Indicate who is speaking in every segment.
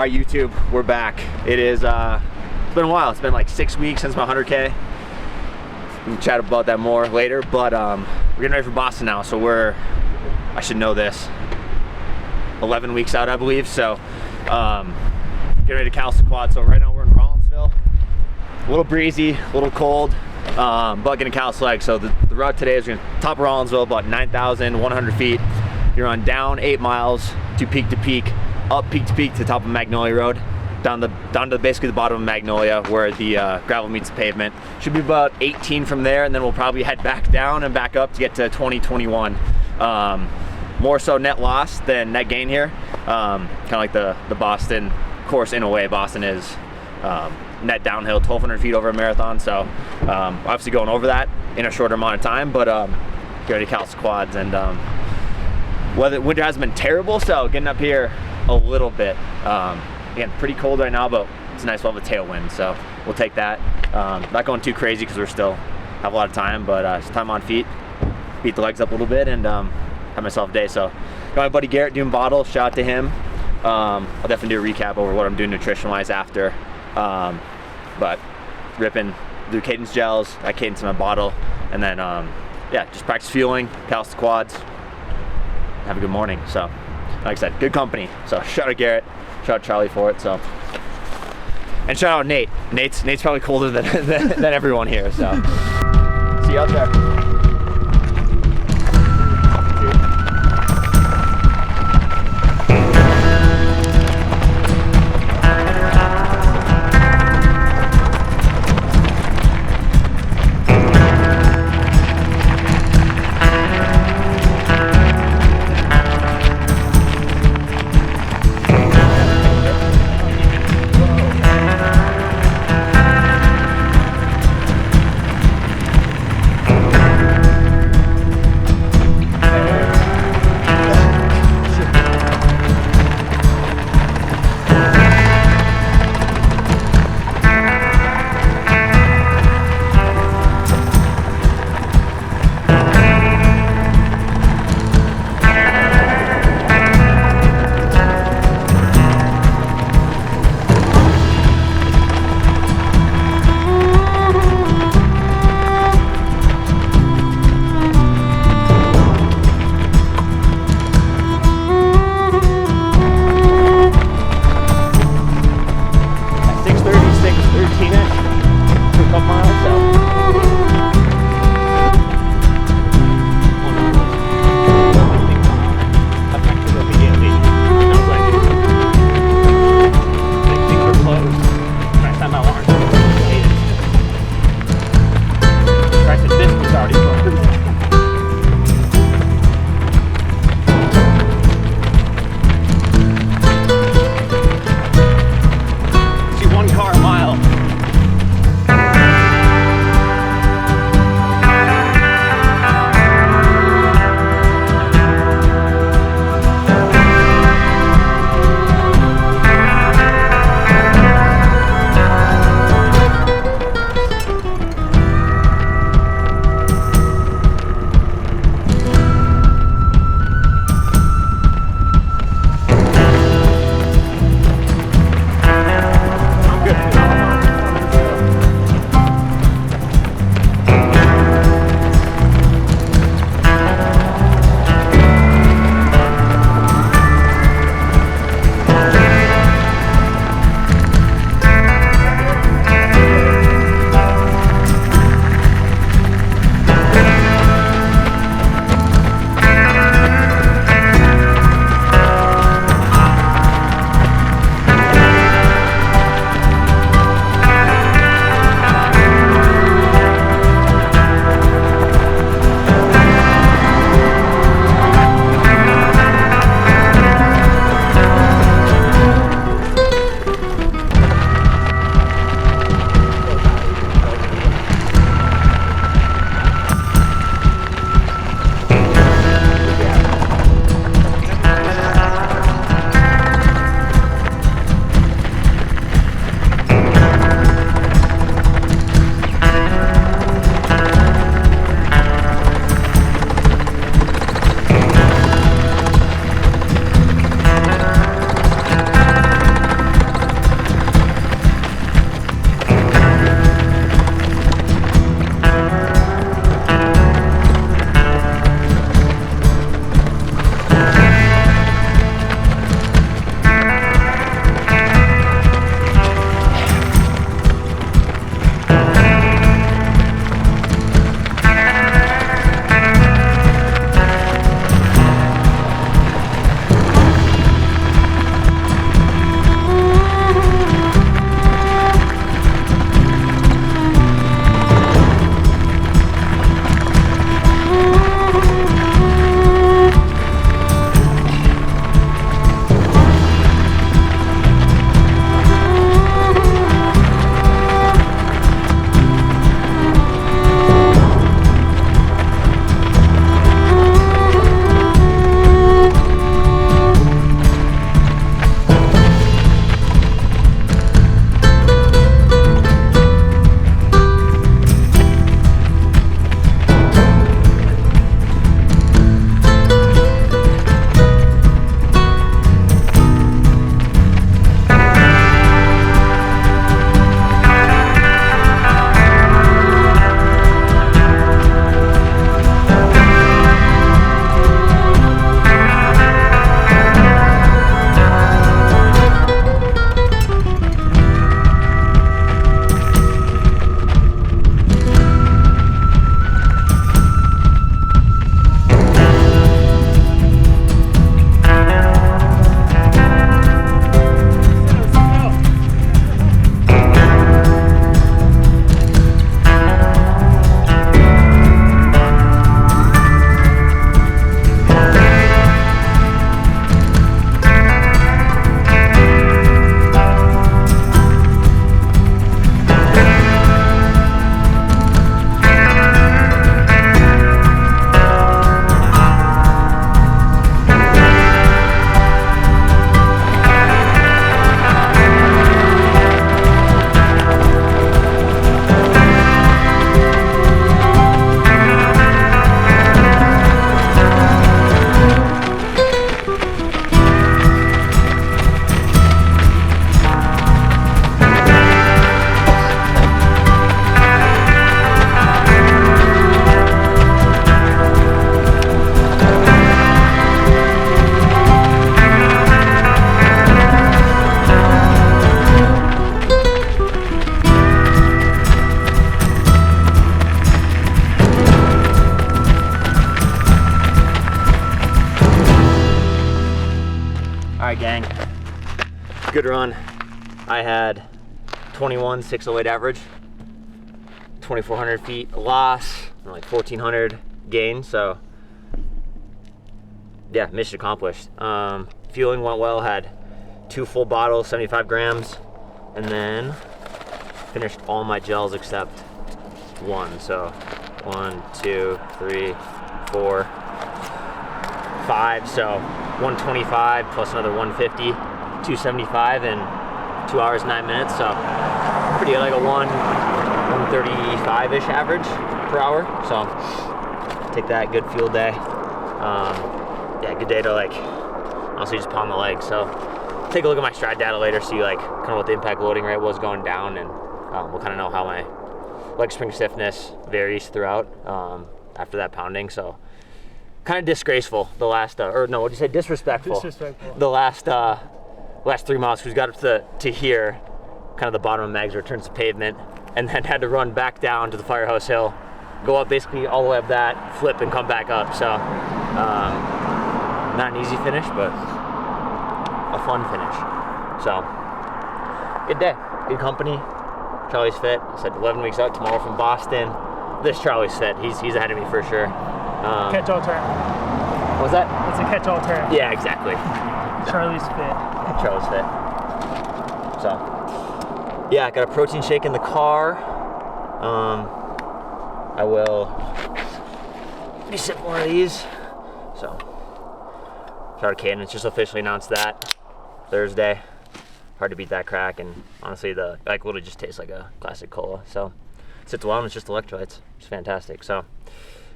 Speaker 1: my YouTube, we're back. It is, it's been a while. It's been like 6 weeks since my 100K. We can chat about that more later, but we're getting ready for Boston now, so I should know this, 11 weeks out, I believe, so getting ready to Cadence quad. So right now we're in Rollinsville. A little breezy, a little cold, but getting Cadence leg. So the route today is going to top of Rollinsville, about 9,100 feet. You're on down 8 miles to peak, up peak to peak to the top of Magnolia Road, down to basically the bottom of Magnolia where the gravel meets the pavement. Should be about 18 from there, and then we'll probably head back down and back up to get to 2021. More so net loss than net gain here. Kind of like the Boston course in a way. Boston is net downhill, 1,200 feet over a marathon. So obviously going over that in a shorter amount of time, but get ready to Cadence quads. And winter hasn't been terrible, so getting up here a little bit. Again, pretty cold right now, but it's nice. We'll have a tailwind, so we'll take that. Not going too crazy because we're still have a lot of time, but it's time on feet, beat the legs up a little bit, and have myself a day. So got my buddy Garrett doing bottles, shout out to him. I'll definitely do a recap over what I'm doing nutrition wise after, but do Cadence gels, I Cadence in my bottle, and then yeah, just practice fueling, Cadence quads, have a good morning. So like I said, good company. So shout out Garrett, shout out Charlie for it. So, and shout out Nate. Nate's probably colder than everyone here. So see you out there. good run. I had 21,608 average, 2,400 feet loss, and like 1,400 gain. So yeah, mission accomplished. Fueling went well, had 2 full bottles, 75 grams, and then finished all my gels except 1. So 1, 2, 3, 4, 5. So 125 plus another 150, 275 in 2 hours, 9 minutes. So pretty good, like a 135-ish average per hour. So take that, good fuel day. Yeah, good day to like honestly just pound the legs. So take a look at my Stryd data later, see like kind of what the impact loading rate was going down, and we'll kind of know how my leg spring stiffness varies throughout after that pounding. So kind of disgraceful the last, or no, what did you say? Disrespectful.
Speaker 2: Disrespectful.
Speaker 1: The last 3 miles, because we got up to here, kind of the bottom of Mags where it turns to pavement, and then had to run back down to the Firehouse Hill, go up basically all the way up that, flip and come back up. So not an easy finish, but a fun finish. So good day, good company. Charlie's fit. I said 11 weeks out tomorrow from Boston. This Charlie's fit. He's ahead of me for sure.
Speaker 2: Catch-all term.
Speaker 1: What was that?
Speaker 2: It's a catch-all term.
Speaker 1: Yeah, exactly.
Speaker 2: Charlie's fit.
Speaker 1: Charlie's fit. So yeah, got a protein shake in the car. I will be sipping one of these. So shout out to Cadence, just officially announced that Thursday. Hard to beat that crack, and honestly, the like literally just tastes like a classic cola. So it sits well, and it's just electrolytes. It's fantastic. So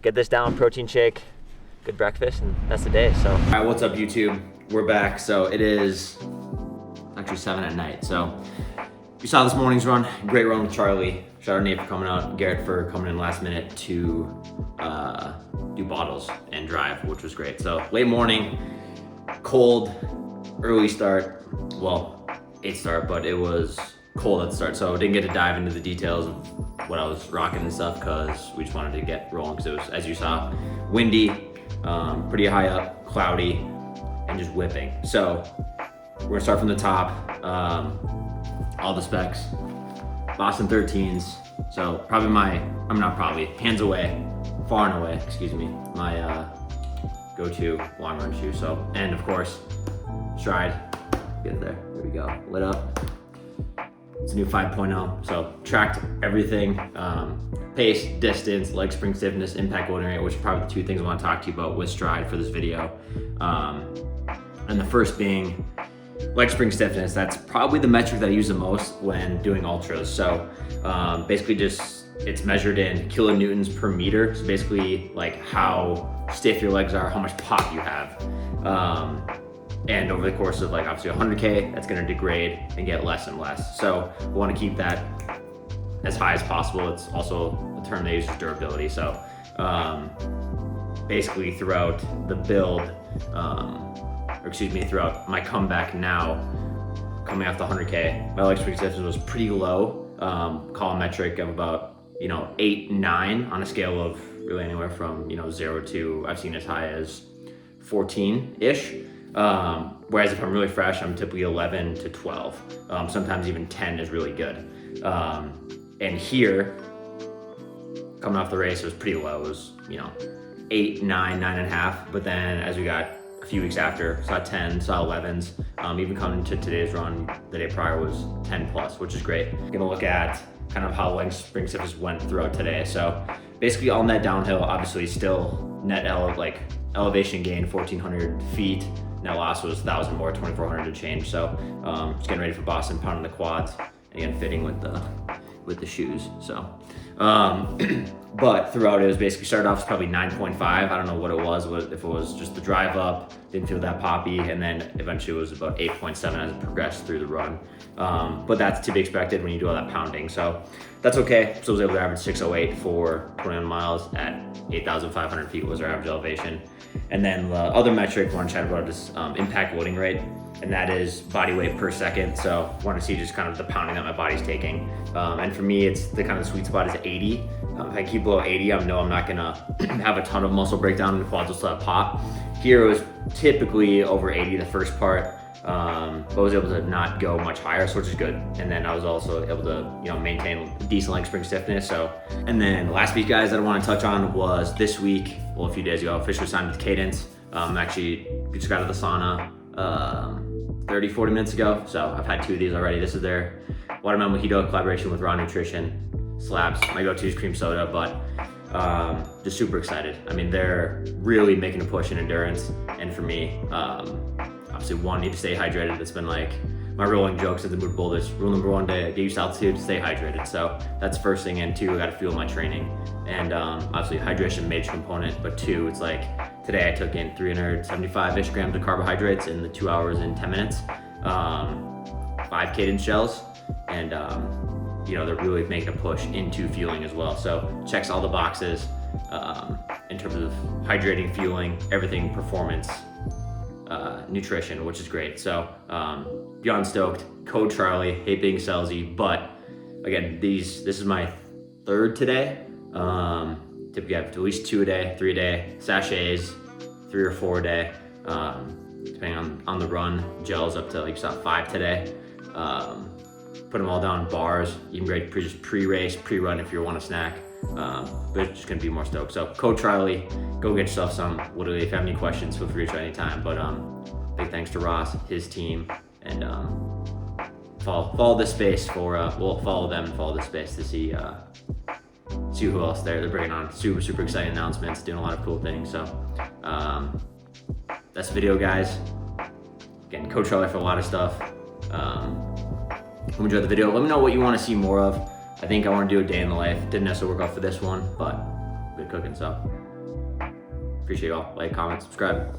Speaker 1: get this down, protein shake, good breakfast, and that's the day. So all right, what's up, YouTube? We're back. So it is actually 7 at night. So you saw this morning's run, great run with Charlie. Shout out Nate for coming out, Garrett for coming in last minute to do bottles and drive, which was great. So late morning, cold, early start. Well, 8 start, but it was cold at the start, so I didn't get to dive into the details of what I was rocking and stuff because we just wanted to get rolling because it was, as you saw, windy, pretty high up, cloudy, and just whipping. So we're gonna start from the top. All the specs, Boston 13s. So probably hands away, far and away, excuse me, my go-to long run shoe. So, and of course, Stryd. Get there we go, lit up. It's a new 5.0, so tracked everything, pace, distance, leg spring stiffness, impact loading rate, which are probably the 2 things I want to talk to you about with Stryd for this video. And the first being leg spring stiffness. That's probably the metric that I use the most when doing ultras. So basically just, it's measured in kilonewtons per meter. So basically like how stiff your legs are, how much pop you have. And over the course of like obviously 100K, that's gonna degrade and get less and less. So we wanna keep that as high as possible. It's also a term they use for durability. So basically throughout the build, throughout my comeback now, coming off the 100K, my leg spring stiffness was pretty low. Call a metric of about 8, 9 on a scale of really anywhere from 0 to I've seen as high as 14-ish. Whereas if I'm really fresh, I'm typically 11 to 12. Sometimes even 10 is really good. And here, coming off the race, it was pretty low. It was 8, 9, 9.5. But then as we got a few weeks after, saw 10, saw 11s. Even coming to today's run, the day prior was 10 plus, which is great. Gonna look at kind of how leg spring stiffness went throughout today. So basically all net downhill, obviously still net elevation gain 1,400 feet. Net loss was 1,000 more, 2,400 to change. So just getting ready for Boston, pounding the quads, and again fitting with the shoes. So but throughout it was basically started off as probably 9.5. I don't know what it was, if it was just the drive up, didn't feel that poppy, and then eventually it was about 8.7 as it progressed through the run. But that's to be expected when you do all that pounding. So that's okay. So I was able to average 608 for 21 miles at 8,500 feet was our average elevation. And then the other metric I want to chat about is impact loading rate, and that is body weight per second. So I want to see just kind of the pounding that my body's taking. And for me, it's the kind of sweet spot is 80. If I keep below 80, I know I'm not gonna have a ton of muscle breakdown and the quads will still have pop. Here it was typically over 80 the first part. but was able to not go much higher, so which is good. And then I was also able to, maintain decent leg spring stiffness. So, and then the last piece, guys, that I want to touch on was this week, well, a few days ago, officially signed with Cadence. Actually just got out of the sauna 30, 40 minutes ago. So I've had 2 of these already. This is their watermelon mojito collaboration with Raw Nutrition. Slaps. My go-to is cream soda, but just super excited. I mean, they're really making a push in endurance. And for me, obviously, one, need to stay hydrated. It's been like my rolling joke since I moved to Boulder. Rule number 1 to get used to altitude, stay hydrated. So that's first thing. And 2, I got to fuel my training. And obviously, hydration, major component. But 2, it's like today I took in 375-ish grams of carbohydrates in the 2 hours and 10 minutes. 5 Cadence gels. And they're really making a push into fueling as well. So checks all the boxes in terms of hydrating, fueling, everything, performance, nutrition, which is great. So beyond stoked. Code Charlie, hate being salesy, but again, this is my 3rd today. Typically I have at least 2 a day, 3 a day, sachets, 3 or 4 a day, depending on the run. Gels up to like 5 today. Put them all down in bars. You can just pre-race, pre-run if you want a snack. But it's just gonna be more stoked. So Code Charlie, go get yourself some. Literally, if you have any questions, feel free to reach out anytime. But big thanks to Ross, his team, and follow this space for follow them and follow this space to see who else they're bringing on. Super exciting announcements, doing a lot of cool things. So that's the video, guys. Again, Code Charlie for a lot of stuff. Hope you enjoyed the video. Let me know what you want to see more of. I think I want to do a day in the life. Didn't necessarily work out for this one, but good cooking, so appreciate y'all. Like, comment, subscribe.